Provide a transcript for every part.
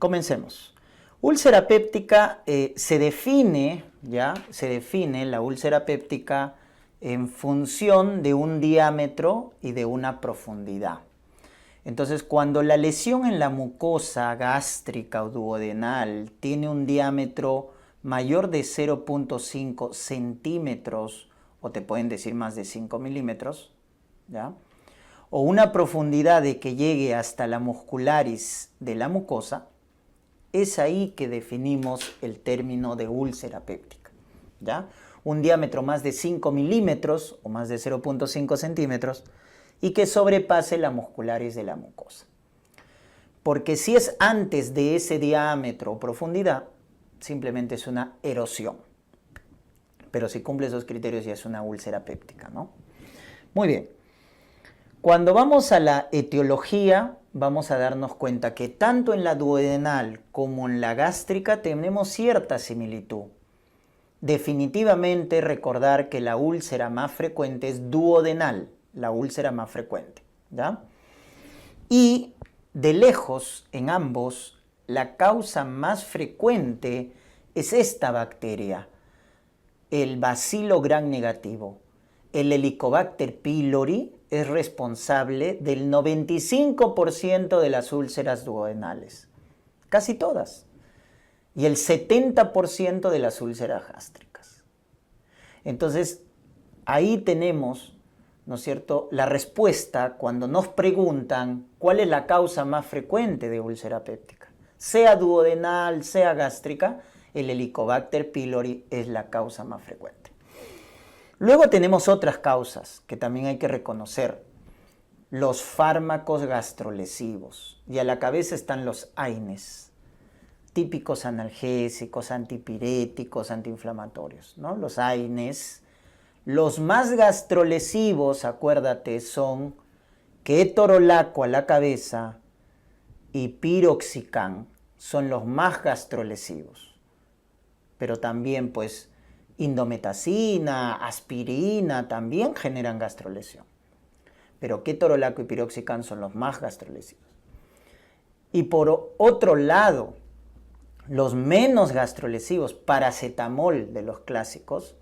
Comencemos. Úlcera péptica se define la úlcera péptica en función de un diámetro y de una profundidad. Entonces, cuando la lesión en la mucosa gástrica o duodenal tiene un diámetro mayor de 0.5 centímetros, o te pueden decir más de 5 milímetros, ¿ya?, o una profundidad de que llegue hasta la muscularis de la mucosa, es ahí que definimos el término de úlcera péptica, ¿ya? Un diámetro más de 5 milímetros o más de 0.5 centímetros y que sobrepase la muscularis de la mucosa. Porque si es antes de ese diámetro o profundidad, simplemente es una erosión. Pero si cumple esos criterios ya es una úlcera péptica, ¿no? Muy bien. Cuando vamos a la etiología, vamos a darnos cuenta que tanto en la duodenal como en la gástrica tenemos cierta similitud. Definitivamente recordar que la úlcera más frecuente es duodenal, la úlcera más frecuente, ¿ya? Y de lejos, en ambos, la causa más frecuente es esta bacteria, el bacilo gram negativo. El Helicobacter pylori es responsable del 95% de las úlceras duodenales, casi todas, y el 70% de las úlceras gástricas. Entonces, ahí tenemos, ¿no es cierto?, la respuesta cuando nos preguntan cuál es la causa más frecuente de úlcera péptica. Sea duodenal, sea gástrica, el Helicobacter pylori es la causa más frecuente. Luego tenemos otras causas que también hay que reconocer. Los fármacos gastrolesivos. Y a la cabeza están los AINES, típicos analgésicos, antipiréticos, antiinflamatorios, ¿no? Los AINES. Los más gastrolesivos, acuérdate, son ketorolaco a la cabeza y piroxicam. Son los más gastrolesivos. Pero también, pues, indometacina, aspirina también generan gastrolesión. Pero ketorolaco y piroxicam son los más gastrolesivos. Y por otro lado, los menos gastrolesivos, paracetamol de los clásicos,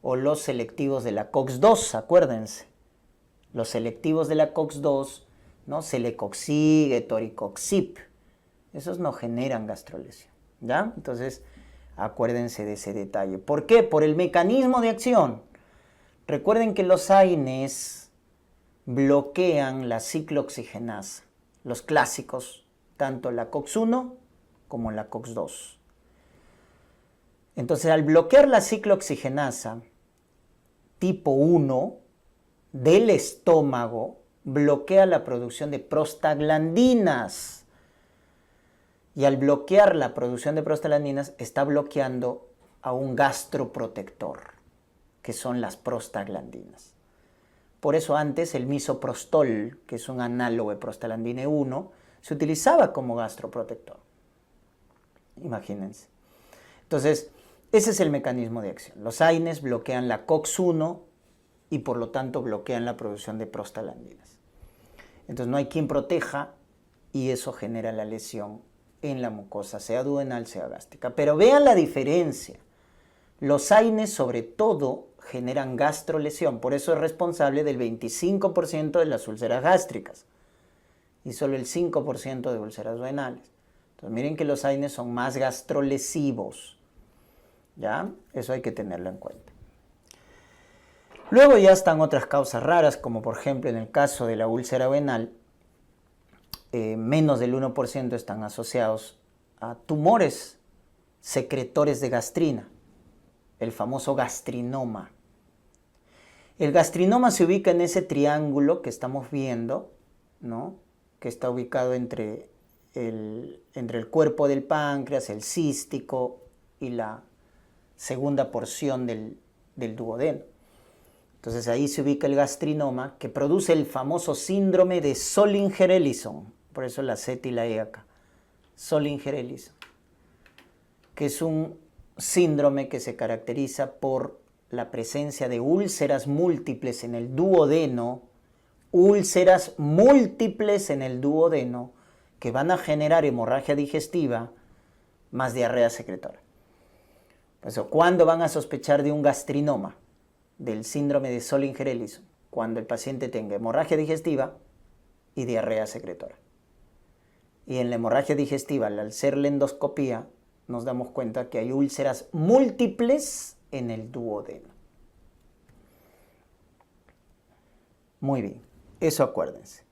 o los selectivos de la COX-2, acuérdense. Los selectivos de la COX-2, ¿no? Celecoxib, etoricoxib, esos no generan gastrolesión, ¿ya? Entonces, acuérdense de ese detalle. ¿Por qué? Por el mecanismo de acción. Recuerden que los AINES bloquean la ciclooxigenasa. Los clásicos, tanto la COX-1 como la COX-2. Entonces, al bloquear la ciclooxigenasa tipo 1 del estómago, bloquea la producción de prostaglandinas. Y al bloquear la producción de prostaglandinas, está bloqueando a un gastroprotector, que son las prostaglandinas. Por eso antes el misoprostol, que es un análogo de prostaglandina 1, se utilizaba como gastroprotector. Imagínense. Entonces, ese es el mecanismo de acción. Los AINES bloquean la COX-1 y por lo tanto bloquean la producción de prostaglandinas. Entonces no hay quien proteja y eso genera la lesión en la mucosa, sea duodenal, sea gástrica. Pero vean la diferencia. Los AINES sobre todo generan gastrolesión, por eso es responsable del 25% de las úlceras gástricas y solo el 5% de úlceras duodenales. Entonces miren que los AINES son más gastrolesivos, ¿ya? Eso hay que tenerlo en cuenta. Luego ya están otras causas raras, como por ejemplo en el caso de la úlcera duodenal, menos del 1% están asociados a tumores secretores de gastrina, el famoso gastrinoma. El gastrinoma se ubica en ese triángulo que estamos viendo, ¿no?, que está ubicado entre el cuerpo del páncreas, el cístico y la segunda porción del duodeno. Entonces ahí se ubica el gastrinoma que produce el famoso síndrome de Zollinger-Ellison. Por eso la Z y la E acá. Zollinger-Ellison. Que es un síndrome que se caracteriza por la presencia de úlceras múltiples en el duodeno. Úlceras múltiples en el duodeno que van a generar hemorragia digestiva más diarrea secretora. Por eso, ¿cuándo van a sospechar de un gastrinoma, del síndrome de Solinger-Ellison? Cuando el paciente tenga hemorragia digestiva y diarrea secretora. Y en la hemorragia digestiva, al hacer la endoscopía, nos damos cuenta que hay úlceras múltiples en el duodeno. Muy bien, eso acuérdense.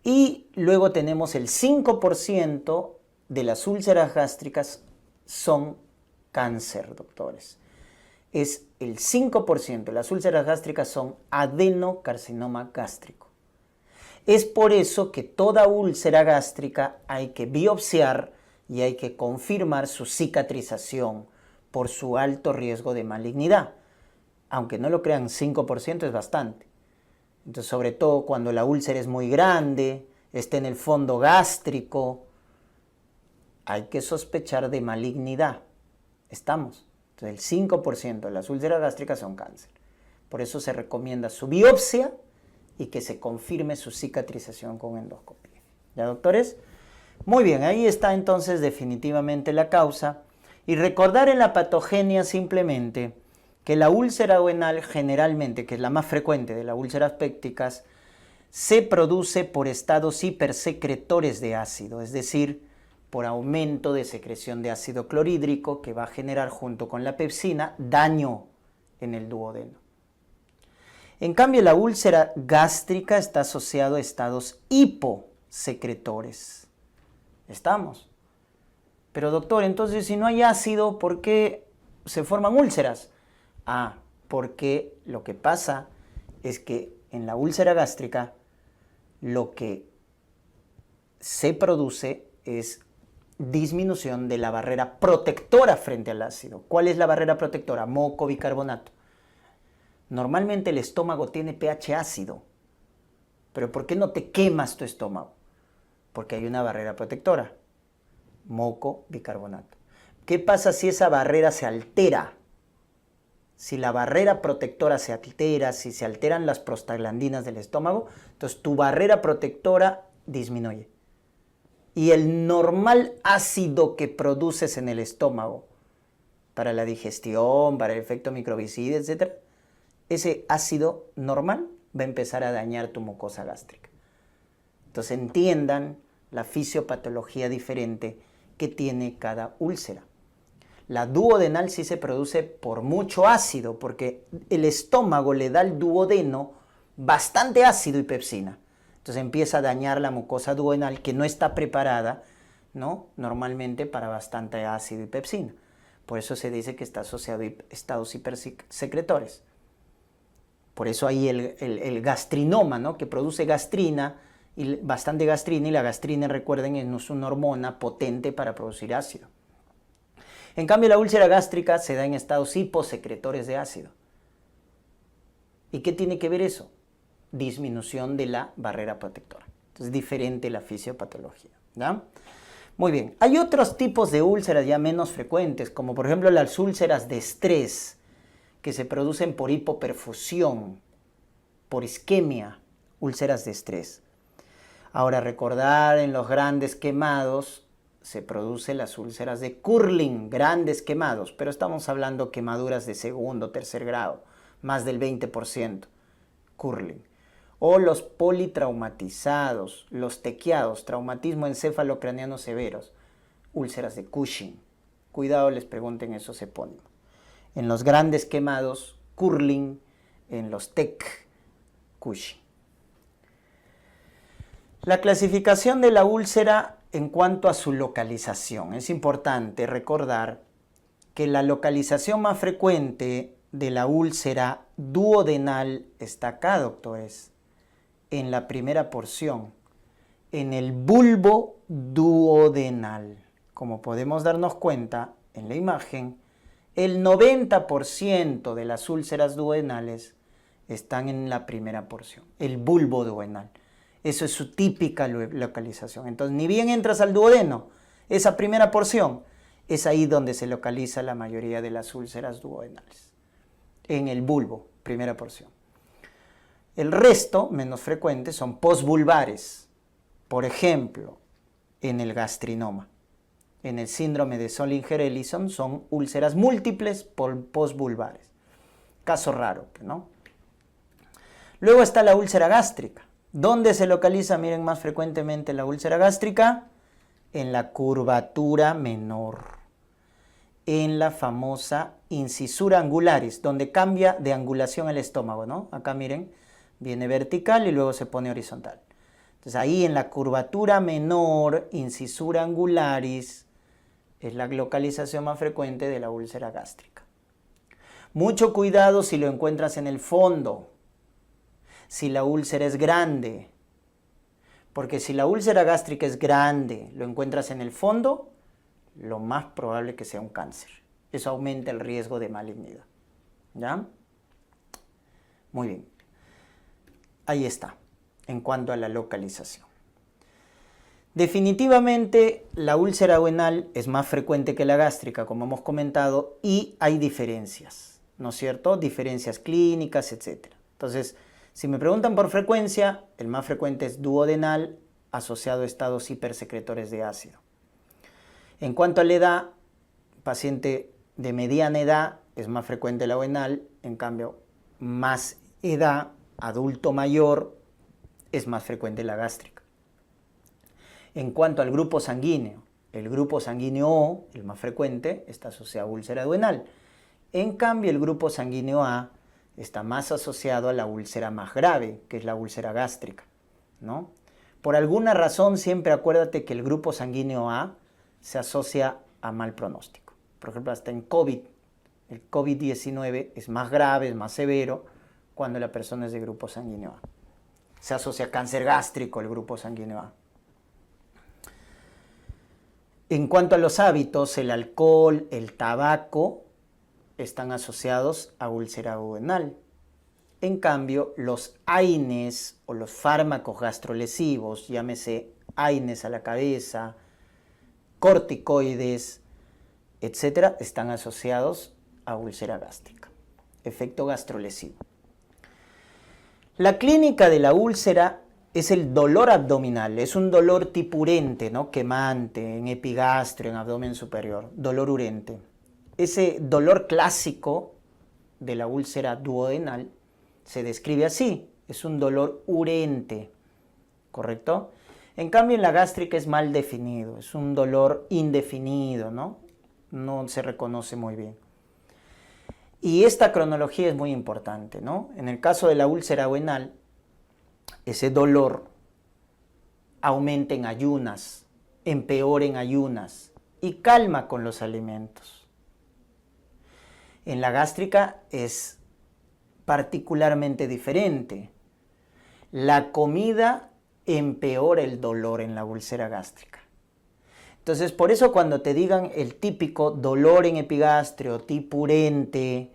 Y luego tenemos el 5% de las úlceras gástricas son cáncer, doctores. Es el 5% de las úlceras gástricas son adenocarcinoma gástrico. Es por eso que toda úlcera gástrica hay que biopsiar y hay que confirmar su cicatrización por su alto riesgo de malignidad. Aunque no lo crean, 5% es bastante. Entonces, sobre todo cuando la úlcera es muy grande, está en el fondo gástrico, hay que sospechar de malignidad. ¿Estamos? Entonces, el 5% de las úlceras gástricas son cáncer. Por eso se recomienda su biopsia y que se confirme su cicatrización con endoscopia. ¿Ya, doctores? Muy bien, ahí está entonces definitivamente la causa. Y recordar en la patogenia simplemente que la úlcera duodenal generalmente, que es la más frecuente de las úlceras pépticas, se produce por estados hipersecretores de ácido, es decir, por aumento de secreción de ácido clorhídrico que va a generar junto con la pepsina daño en el duodeno. En cambio, la úlcera gástrica está asociada a estados hiposecretores. ¿Estamos? Pero doctor, entonces si no hay ácido, ¿por qué se forman úlceras? Porque lo que pasa es que en la úlcera gástrica lo que se produce es disminución de la barrera protectora frente al ácido. ¿Cuál es la barrera protectora? Moco, bicarbonato. Normalmente el estómago tiene pH ácido, pero ¿por qué no te quemas tu estómago? Porque hay una barrera protectora, moco, bicarbonato. ¿Qué pasa si esa barrera se altera? Si la barrera protectora se altera, si se alteran las prostaglandinas del estómago, entonces tu barrera protectora disminuye. Y el normal ácido que produces en el estómago para la digestión, para el efecto microbicida, etc., ese ácido normal va a empezar a dañar tu mucosa gástrica. Entonces entiendan la fisiopatología diferente que tiene cada úlcera. La duodenal sí se produce por mucho ácido, porque el estómago le da al duodeno bastante ácido y pepsina. Entonces empieza a dañar la mucosa duodenal que no está preparada, ¿no?, normalmente para bastante ácido y pepsina. Por eso se dice que está asociado a estados hipersecretores. Por eso hay el gastrinoma, ¿no?, que produce gastrina, y bastante gastrina, y la gastrina, recuerden, es una hormona potente para producir ácido. En cambio, la úlcera gástrica se da en estados hiposecretores de ácido. ¿Y qué tiene que ver eso? Disminución de la barrera protectora. Entonces, diferente la fisiopatología, ¿ya? Muy bien. Hay otros tipos de úlceras ya menos frecuentes, como por ejemplo las úlceras de estrés, que se producen por hipoperfusión, por isquemia, úlceras de estrés. Ahora, recordar, en los grandes quemados se producen las úlceras de Curling, grandes quemados, pero estamos hablando quemaduras de segundo, tercer grado, más del 20%, Curling. O los politraumatizados, los tequiados, traumatismo encéfalo-craneano severos, úlceras de Cushing. Cuidado, les pregunten esos epónimos. En los grandes quemados, Curling; en los TEC, Cushing. La clasificación de la úlcera en cuanto a su localización. Es importante recordar que la localización más frecuente de la úlcera duodenal está acá, doctores, en la primera porción, en el bulbo duodenal. Como podemos darnos cuenta en la imagen, el 90% de las úlceras duodenales están en la primera porción, el bulbo duodenal. Eso es su típica localización. Entonces, ni bien entras al duodeno, esa primera porción es ahí donde se localiza la mayoría de las úlceras duodenales. En el bulbo, primera porción. El resto, menos frecuentes, son posvulvares. Por ejemplo, en el gastrinoma. En el síndrome de Zollinger-Ellison son úlceras múltiples postvulvares. Caso raro, ¿no? Luego está la úlcera gástrica. ¿Dónde se localiza, miren, más frecuentemente la úlcera gástrica? En la curvatura menor, en la famosa incisura angularis, donde cambia de angulación el estómago, ¿no? Acá miren, viene vertical y luego se pone horizontal. Entonces ahí en la curvatura menor, incisura angularis, es la localización más frecuente de la úlcera gástrica. Mucho cuidado si lo encuentras en el fondo, si la úlcera es grande, porque si la úlcera gástrica es grande, lo encuentras en el fondo, lo más probable que sea un cáncer. Eso aumenta el riesgo de malignidad. ¿Ya? Muy bien. Ahí está, en cuanto a la localización. Definitivamente la úlcera duodenal es más frecuente que la gástrica, como hemos comentado, y hay diferencias, ¿no es cierto? Diferencias clínicas, etc. Entonces, si me preguntan por frecuencia, el más frecuente es duodenal asociado a estados hipersecretores de ácido. En cuanto a la edad, paciente de mediana edad es más frecuente la duodenal, en cambio, más edad, adulto mayor, es más frecuente la gástrica. En cuanto al grupo sanguíneo, el grupo sanguíneo O, el más frecuente, está asociado a úlcera duodenal. En cambio, el grupo sanguíneo A está más asociado a la úlcera más grave, que es la úlcera gástrica, ¿no? Por alguna razón, siempre acuérdate que el grupo sanguíneo A se asocia a mal pronóstico. Por ejemplo, hasta en COVID, el COVID-19 es más grave, es más severo cuando la persona es de grupo sanguíneo A. Se asocia a cáncer gástrico el grupo sanguíneo A. En cuanto a los hábitos, el alcohol, el tabaco están asociados a úlcera duodenal. En cambio, los AINES o los fármacos gastrolesivos, llámese AINES a la cabeza, corticoides, etcétera, están asociados a úlcera gástrica. Efecto gastrolesivo. La clínica de la úlcera es el dolor abdominal, es un dolor tipo urente, ¿no? Quemante, en epigastrio, en abdomen superior, dolor urente. Ese dolor clásico de la úlcera duodenal se describe así, es un dolor urente, ¿correcto? En cambio en la gástrica es mal definido, es un dolor indefinido, ¿no? No se reconoce muy bien. Y esta cronología es muy importante, ¿no? En el caso de la úlcera duodenal, ese dolor aumenta en ayunas, empeora en ayunas y calma con los alimentos. En la gástrica es particularmente diferente. La comida empeora el dolor en la úlcera gástrica. Entonces, por eso cuando te digan el típico dolor en epigastrio tipo urente,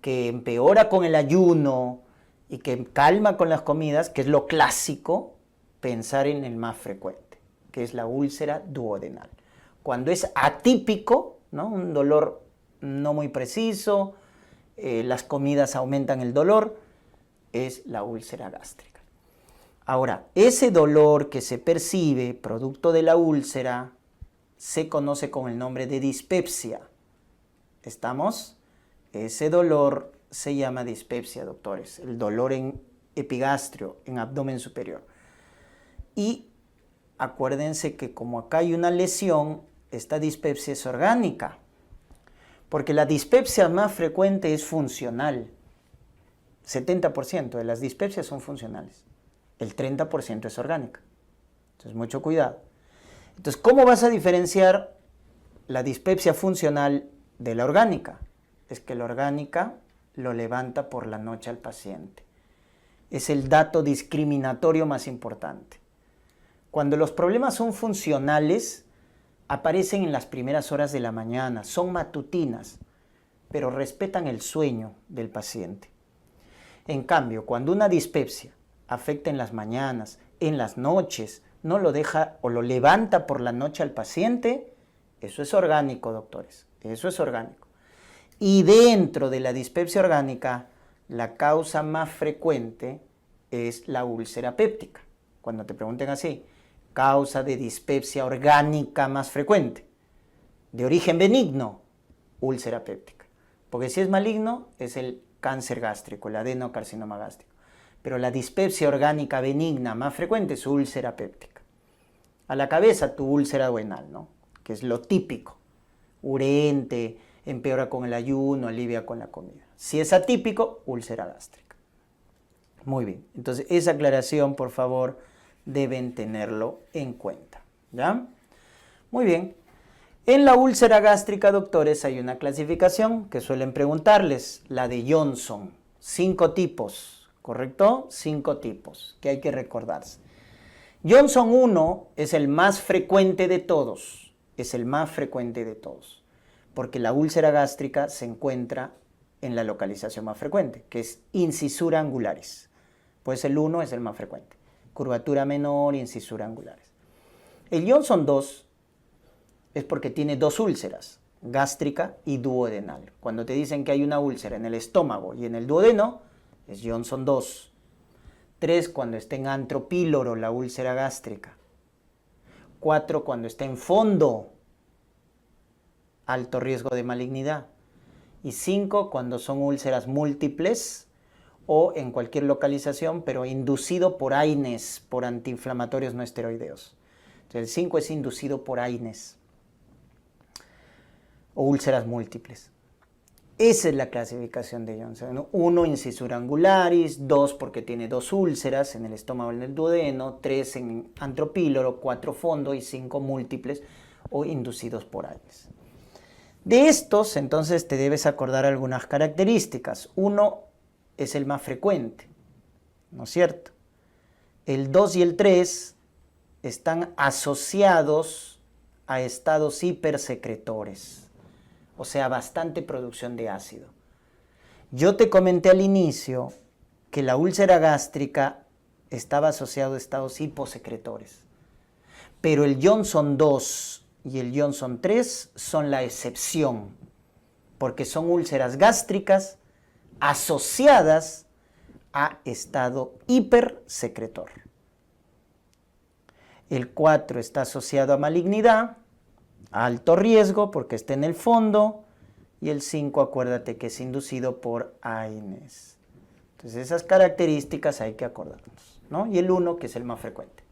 que empeora con el ayuno y que calma con las comidas, que es lo clásico, pensar en el más frecuente, que es la úlcera duodenal. Cuando es atípico, ¿no? Un dolor no muy preciso, las comidas aumentan el dolor, es la úlcera gástrica. Ahora, ese dolor que se percibe producto de la úlcera se conoce con el nombre de dispepsia. ¿Estamos? Ese dolor se llama dispepsia, doctores. El dolor en epigastrio, en abdomen superior. Y acuérdense que como acá hay una lesión, esta dispepsia es orgánica. Porque la dispepsia más frecuente es funcional. 70% de las dispepsias son funcionales. El 30% es orgánica. Entonces, mucho cuidado. Entonces, ¿cómo vas a diferenciar la dispepsia funcional de la orgánica? Es que la orgánica lo levanta por la noche al paciente. Es el dato discriminatorio más importante. Cuando los problemas son funcionales, aparecen en las primeras horas de la mañana, son matutinas, pero respetan el sueño del paciente. En cambio, cuando una dispepsia afecta en las mañanas, en las noches, no lo deja o lo levanta por la noche al paciente, eso es orgánico, doctores, eso es orgánico. Y dentro de la dispepsia orgánica, la causa más frecuente es la úlcera péptica. Cuando te pregunten así, causa de dispepsia orgánica más frecuente. De origen benigno, úlcera péptica. Porque si es maligno, es el cáncer gástrico, el adenocarcinoma gástrico. Pero la dispepsia orgánica benigna más frecuente es úlcera péptica. A la cabeza, tu úlcera duodenal, ¿no? Que es lo típico. Urente, empeora con el ayuno, alivia con la comida. Si es atípico, úlcera gástrica. Muy bien. Entonces, esa aclaración, por favor, deben tenerlo en cuenta. ¿Ya? Muy bien. En la úlcera gástrica, doctores, hay una clasificación que suelen preguntarles, la de Johnson. 5 tipos, ¿correcto? 5 tipos que hay que recordarse. Johnson 1 es el más frecuente de todos. Es el más frecuente de todos. Porque la úlcera gástrica se encuentra en la localización más frecuente, que es incisura angularis. Pues el 1 es el más frecuente. Curvatura menor, incisura angularis. El Johnson 2 es porque tiene 2 úlceras, gástrica y duodenal. Cuando te dicen que hay una úlcera en el estómago y en el duodeno, es Johnson 2. 3 cuando está en antropíloro, la úlcera gástrica. 4 cuando está en fondo, alto riesgo de malignidad. Y 5 cuando son úlceras múltiples o en cualquier localización, pero inducido por AINES, por antiinflamatorios no esteroideos. Entonces el 5 es inducido por AINES o úlceras múltiples. Esa es la clasificación de Johnson. 1, incisura angularis. 2, porque tiene 2 úlceras en el estómago y en el duodeno. 3, en antropíloro. 4, fondo. Y 5, múltiples o inducidos por AINES. De estos, entonces, te debes acordar algunas características. 1 es el más frecuente, ¿no es cierto? El 2 y el 3 están asociados a estados hipersecretores. O sea, bastante producción de ácido. Yo te comenté al inicio que la úlcera gástrica estaba asociado a estados hiposecretores. Pero el Johnson 2 y el Johnson 3 son la excepción, porque son úlceras gástricas asociadas a estado hipersecretor. El 4 está asociado a malignidad, a alto riesgo porque está en el fondo, y el 5, acuérdate que es inducido por AINES. Entonces esas características hay que acordarnos, ¿no? Y el 1 que es el más frecuente.